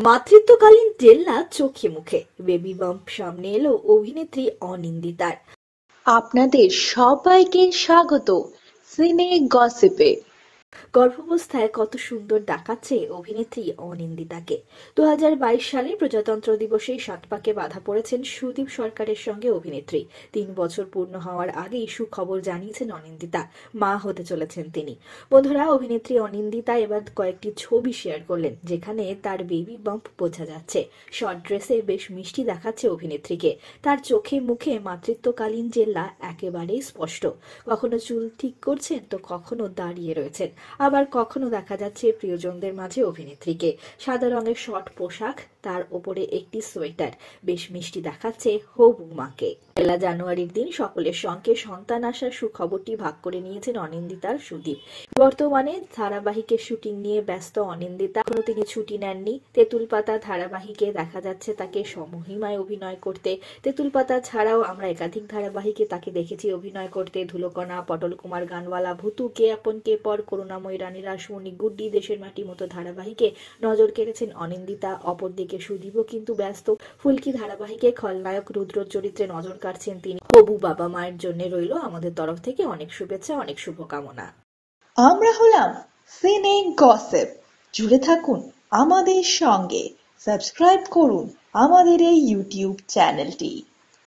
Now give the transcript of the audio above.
মাতৃত্বকালীন জেল্লা চোখে মুখে, বেবি বাম্প সামনে এলো অভিনেত্রী অনিন্দিতার। আপনাদের সবাইকে স্বাগত সিনে গসিপে। গর্ভাবস্থায় কত সুন্দর দেখাচ্ছে অভিনেত্রী অনিন্দিতাকে। 2022 সালে প্রজাতন্ত্র দিবসে সাতপাকে বাঁধা পড়েছেন সুদীপ সরকারের সঙ্গে অভিনেত্রী। 3 বছর পূর্ণ হওয়ার আগেই সুখবর জানিয়েছেন অনিন্দিতা, মা হতে চলেছেন তিনি। বন্ধুরা, অভিনেত্রী অনিন্দিতা এবার কয়েকটি ছবি শেয়ার করলেন যেখানে তার বেবি বাম্প বোঝা যাচ্ছে। শর্ট ড্রেসে বেশ মিষ্টি দেখাচ্ছে অভিনেত্রীকে। তার চোখে মুখে মাতৃত্বকালীন জেল্লা একেবারেই স্পষ্ট। কখনো চুল ঠিক করছেন তো কখনো দাঁড়িয়ে রয়েছেন, আবার কখনো দেখা যাচ্ছে প্রিয়জনদের মাঝে অভিনেত্রীকে। সাদা রঙের শর্ট পোশাক, তার ওপরে একটি সোয়েটার, বেশ মিষ্টি দেখাচ্ছে হবু মাকে। 1 জানুয়ারির দিন সকলের সঙ্গে সন্তান আসার সুখবরটি ভাগ করে নিয়েছেন অনিন্দিতার সুদীপ। বর্তমানে ধারাবাহিকের শুটিং নিয়ে ব্যস্ত অনিন্দিতা। এখনো তিনি ছুটি নেননি। তেঁতুল পাতা ধারাবাহিকে দেখা যাচ্ছে তাকে সমহিমায় অভিনয় করতে। তেঁতুল পাতা ছাড়াও আমরা একাধিক ধারাবাহিকে তাকে দেখেছি অভিনয় করতে। ধুলোকণা, পটল কুমার গানওয়ালা, ভুতু, কে আপন কে পর, করুণাময়ী রানী, রাসমণি, গুড্ডি, দেশের মাটি মতো ধারাবাহিকে নজর কেড়েছেন অনিন্দিতা। অপরদিকে সুদীপও কিন্তু ব্যস্ত। ফুলকি ধারাবাহিকে খলনায়ক রুদ্র চরিত্রে নজর কাটছেন তিনি। হবু বাবা মায়ের জন্য রইল আমাদের তরফ থেকে অনেক শুভেচ্ছা, অনেক শুভকামনা। আমরা হলাম সিনে গসিপ। জুড়ে থাকুন আমাদের সঙ্গে, সাবস্ক্রাইব করুন আমাদের এই ইউটিউব চ্যানেলটি।